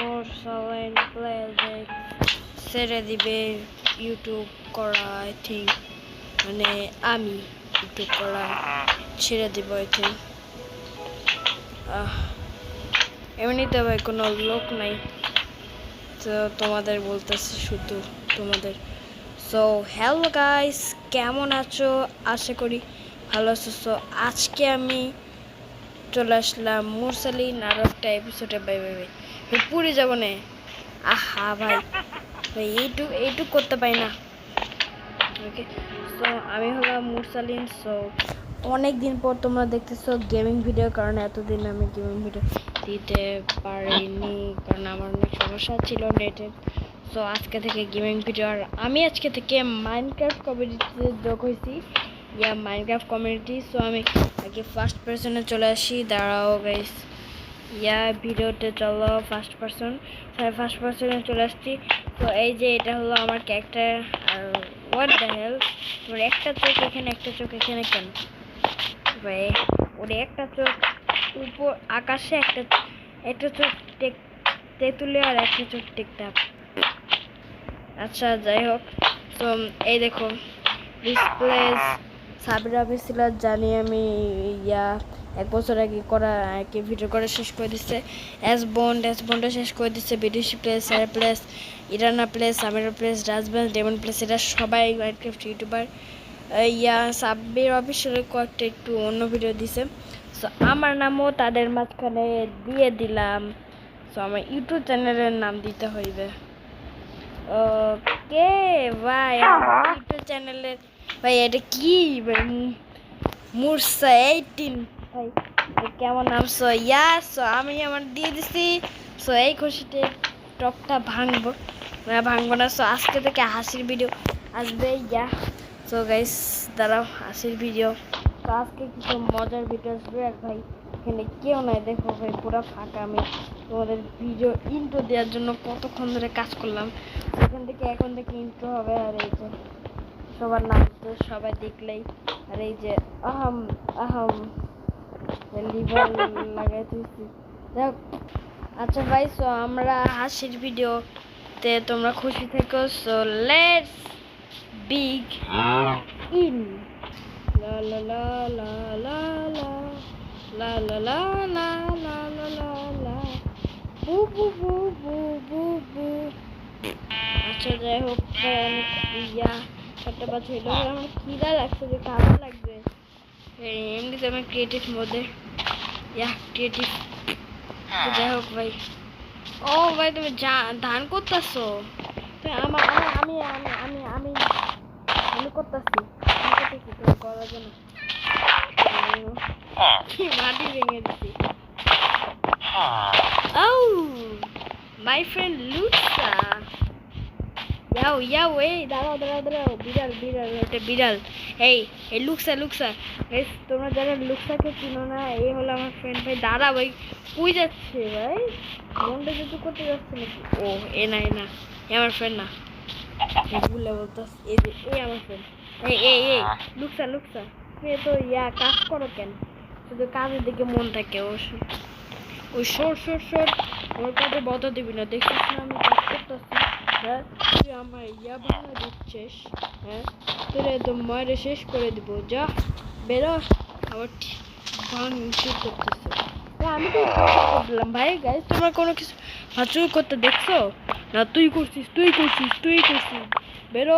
Morsalin play ছেড়ে দিবে YouTube করা আই থিঙ্ক, মানে আমি ইউটিউব করা ছেড়ে দিব আই থিঙ্ক। এমনিতে ভাই কোনো লোক নাই, তো তোমাদের বলতেছি শুধু তোমাদের। সো হ্যালো গাইস, কেমন আছো? আশা করি ভালো আছো। সো আজকে আমি চলে আসলাম মোরসালিন আর একটা এপিসোডে। বাই বাই বাই পুরি যাবো না। আহা ভাই ভাই এইটুক করতে পারি না। ওকে, সো আমি হলাম মোরসালিন। সো অনেক দিন পর তোমরা দেখতেছো গেমিং ভিডিও, কারণ এতদিন আমি গেমিং ভিডিও দিতে পারিনি, কারণ আমার অনেক সমস্যা ছিল নেটের। সো আজকে থেকে গেমিং ভিডিও, আর আমি আজকে থেকে মাইনক্রাফট কমিউনিটিতে যোগ হয়েছি, মাইনক্রাফট কমিউনিটি। সো আমি আগে ফার্স্ট পার্সনে চলে আসি, দাঁড়াও গাইস, ভিডিওতে চলো ফার্স্ট পার্সনে চলে আসছি। তো এই যে এটা হলো আমার ক্যারেক্টার। আর হোয়াট দ্য হেল, ওর একটা চোখ এখানে, একটা চোখ এখানে কেন ভাই? ওর একটা চোখ উপর আকাশে, একটা চোখ তেঁতুলে, আর একটা চোখ টেকটাপ। আচ্ছা যাই হোক, তো এই দেখো ডিসপ্লেস সাবির অফিসিয়াল জানি আমি এক বছর আগে করা ভিডিও করে শেষ করে দিচ্ছে। এস বন্ডে শেষ করে দিচ্ছে। বিদেশি প্লেস, এয়ার প্লেস, ইরানা প্লেস, আমিরা প্লেস, রাজবাস, ডেমন প্লেস, এরা সবাই মাইনক্রাফট ইউটিউবার। সাব্বির অফিসিয়াল কয়েকটা একটু অন্য ভিডিও দিছে। সো আমার নামও তাদের মাঝখানে দিয়ে দিলাম। সো আমার ইউটিউব চ্যানেলের নাম দিতে হইবে। ওকে ভাই, ইউটিউব চ্যানেলের ভাই এটা কি মুরসা 18 ভাই, কেমন নাম? সো সো আমি আমার দিয়ে দিছি। সো এই খুশিতে টপটা ভাঙবো না। সো আজকে থেকে হাসির ভিডিও আসবে। সো গাইস দাঁড়াও, হাসির ভিডিও। তো আজকে কিছু মজার ভিডিও আসবে। আর ভাই এখানে কেউ নাই, দেখো ভাই পুরো ফাঁকা। আমি তোমাদের ভিডিও ইন্ট্রো দেওয়ার জন্য কতক্ষণ ধরে কাজ করলাম। এখন থেকে ইন্ট্রো হবে। আর এই যে সবার নাম তো সবাই দেখলেই। আর এই যে আহম লিভার লাগাই দিয়েছি। দেখ আচ্ছা ভাই, সো আমরা হাসির ভিডিওতে তোমরা খুশি থেকো। So let's big in. লা লা লা লা লা লা লা লা লা লা লা লা লা বু বু বু বু বু বু। আচ্ছা যাই হোক, একটা বাচ্চা হইলো, আমার খিদা লাগছে, যে খাবার লাগবে। এমনিতে আমি ক্রিয়েটিভ মোডে, ক্রিয়েটিভ। যাই হোক ভাই, ও ভাই তুমি ধান করতেছো? আমার আমি আমি আমি আমি আমি করতেছি তুমি করার জন্য মাটি ভেঙে দিচ্ছি। ও মাই ফ্রেন্ড লুটসা, এই দাঁড়াও, বিড়াল। এই লুকসা, তোমরা যারা লুকসাকে চিনো না, এই হলো আমার ফ্রেন্ড। ভাই দাঁড়া ভাই, কই যাচ্ছে ভাই? মনটা যদি করতে যাচ্ছে নাকি? ও এ না আমার ফ্রেন্ড না, ভুলে বলতেছি। এই আমার ফ্রেন্ড। এই লুকসা তুমি তো কাজ করো কেন? শুধু কাজের দিকে মন থাকে। ওই সর ওর কাছে বদা দিবি না, দেখছিস না আমি কাজ করতেছি। হ্যাঁ তুই আমার ভাঙা দিচ্ছিস। হ্যাঁ তোর একদম মায়ের শেষ করে দিব। যা বেরো, আবার ভাঙচুর করতেছে। আমি তো করলাম ভাই। গাইস তোমরা কোনো কিছু ভাঙচুর করতে দেখছো না? তুই করছিস। বেরো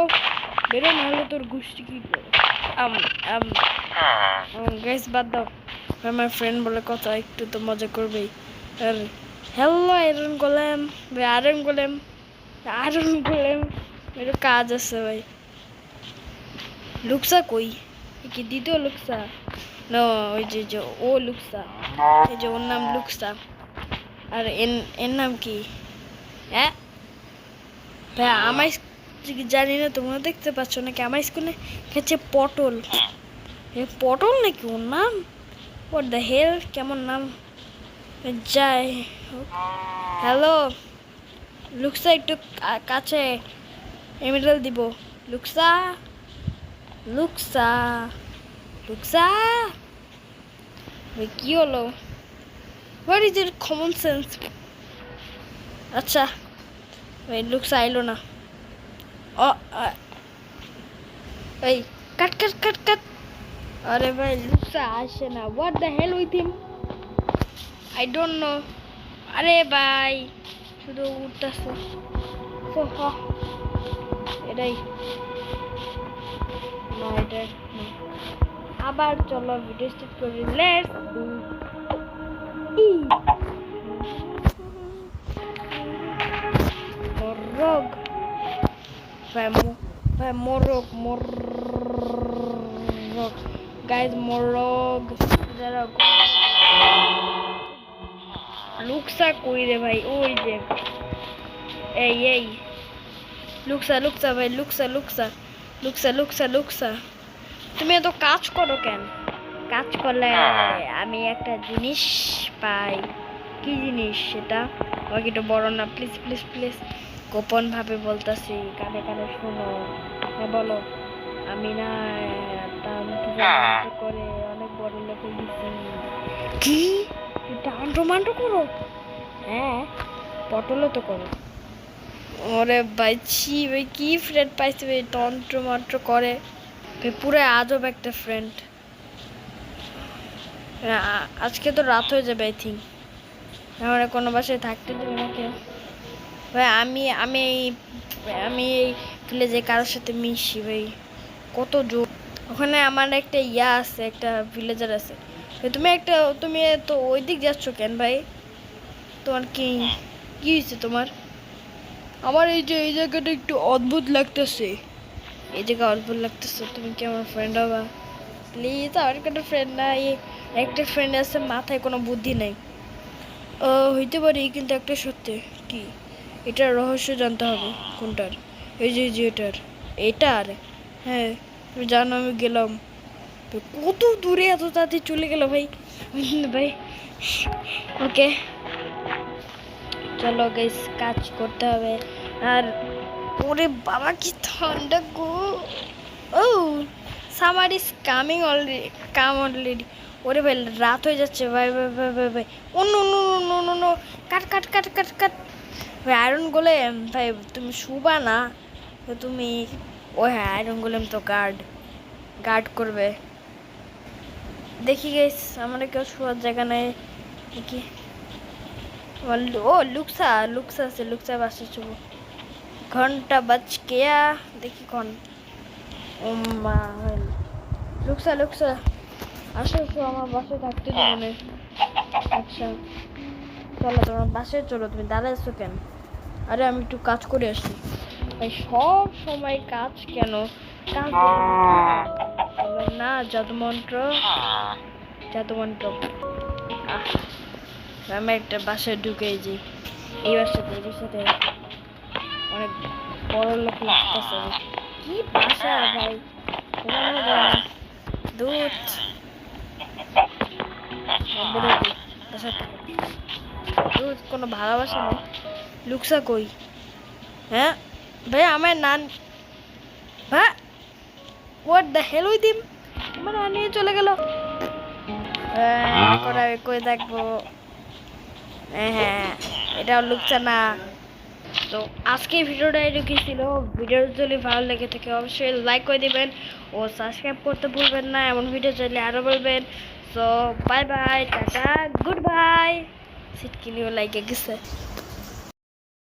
নাহলে তোর গোষ্ঠী কি করে। গাইস বাদ দাও, আমার ফ্রেন্ড বলে কথা, একটু তো মজা করবেই। আর হ্যালো আয়রন গোলেম, মেরে কাজ আছে ভাই। লুকসা কই? কি দ্বিতীয় লুকসা না? ওই যে ও লুকসা, এই যে ওর নাম লুকসা। আর এর নাম কি? হ্যাঁ ভাই আমার জানি না, তোমরা দেখতে পাচ্ছ নাকি? আমার স্কুলে খেয়েছে পটল নাকি ওর নাম? হোয়াট দ্য হেল, কেমন নাম? যাই হ্যালো লুকসা, একটু কাছে এমিরাল দিব। লুকসা কি হলো? What is it common sense? আচ্ছা ভাই লুকসা আইলো না। ও এই কাট কাট কাট কাট। আরে ভাই লুকসা আসে না, what the hell with him, I don't know. আরে ভাই শুধু উঠতেছে। এটাই না, এটা না। আবার চলো ভিডিও স্টার্ট করি, লেটস ডু। মোরগ ভাই ভাই মোরগ মোরগ গাইজ মোরগ। লুকসা কই রে ভাই, ওই যে এই লুকসা লুকসা ভাই, লুকসা লুকসা লুকসা লুকসা লুকসা। তুমি এত কাজ করো কেন? কাজ করলে আমি একটা জিনিস পাই। কি জিনিস সেটা? আমাকে একটু বড় না প্লিজ প্লিজ প্লিজ। গোপন ভাবে বলতাছি, কানে কানে শোনো। হ্যাঁ বলো। আমি না করে অনেক বড় লোক হয়েছি। কি টান্টো মান্টো করো? হ্যাঁ পটলও তো করো। ওরে ভাই ছি ভাই, কি ফ্রেন্ড পাইছি ভাই টন্ট্র মন্ত্র করে ভাই, পুরো আজব একটা ফ্রেন্ড। আজকে তো রাত হয়ে যাবে আই থিঙ্ক। আমরা কোনো বাসায় থাকতে দেবে না কেউ ভাই। আমি এই ভিলেজে কারোর সাথে মিশি ভাই, কত জোর। ওখানে আমার একটা ইয়া আছে, একটা ভিলেজার আছে। তুমি তো ওই দিক যাচ্ছ কেন ভাই? তোমার কি কি হয়েছে তোমার? আমার এই যে এই জায়গাটা একটু অদ্ভুত লাগতেছে। এই জায়গা অদ্ভুত লাগতেছে, তুমি কি আমার ফ্রেন্ড হবা প্লিজ? আমার কোনো ফ্রেন্ড নাই, একটা ফ্রেন্ড আছে মাথায় কোনো বুদ্ধি নাই। হইতে পারে কিন্তু একটা সত্যি কি, এটার রহস্য জানতে হবে। কোনটার? এই যে এটার। হ্যাঁ তুমি জানো আমি গেলাম কত দূরে, এত তাড়াতাড়ি চলে গেল ভাই। ভাই ওকে চলো গাইস, কাজ করতে হবে। আর ওরে বাবা কি ঠান্ডা গো। ও সামার ইজ কামিং অলরেডি। ওরে ভাই রাত হয়ে যাচ্ছে ভাই ভাই ভাই ভাই ভাই। Oh no no no no no, cut cut cut cut cut ভাই। আয়রন গোলেম ভাই তুমি শুবা না তো তুমি? ও হ্যাঁ আয়রন গোলেম তো গার্ড করবে। দেখি গাইস আমার কেউ শোয়ার জায়গা নেই দেখি। ও লুকসা লুকসা আছে, লুকসা বাসে চুব ঘন্টা বাজ কেয়া দেখি কোন। ও মা লুকসা লুকসা আসো আমার বাসায় থাকতে দেবো না। আচ্ছা চলো তোমার বাসায় চলো, তুমি দাঁড়াইছো কেন? আরে আমি একটু কাজ করে আসি ভাই। সব সময় কাজ কেন? কাজ না জাদুমন্ত্র আমি একটা বাসায় ঢুকেই যাই। এই বাসাতে অনেক বড় লোক লাগতেছে। কি বাসা ভাই, দুধ দুধ কোনো ভালোবাসা নেই। লুকসা কই? হ্যাঁ ভাই আমার নান ভাই, what the hell with him, মানে নিয়ে চলে গেল। এখন আমি কই দেখবো? হ্যাঁ এটা লুকসা না। তো আজকে ভিডিওটা এরকমই ছিল। ভিডিও যদি ভালো লেগে থাকে অবশ্যই লাইক করে দিবেন ও সাবস্ক্রাইব করতে ভুলবেন না। এমন ভিডিও চাইলে আরও বলবেন। So bye bye, tata, good bye. সিট কিনিও লাইকে গেছে।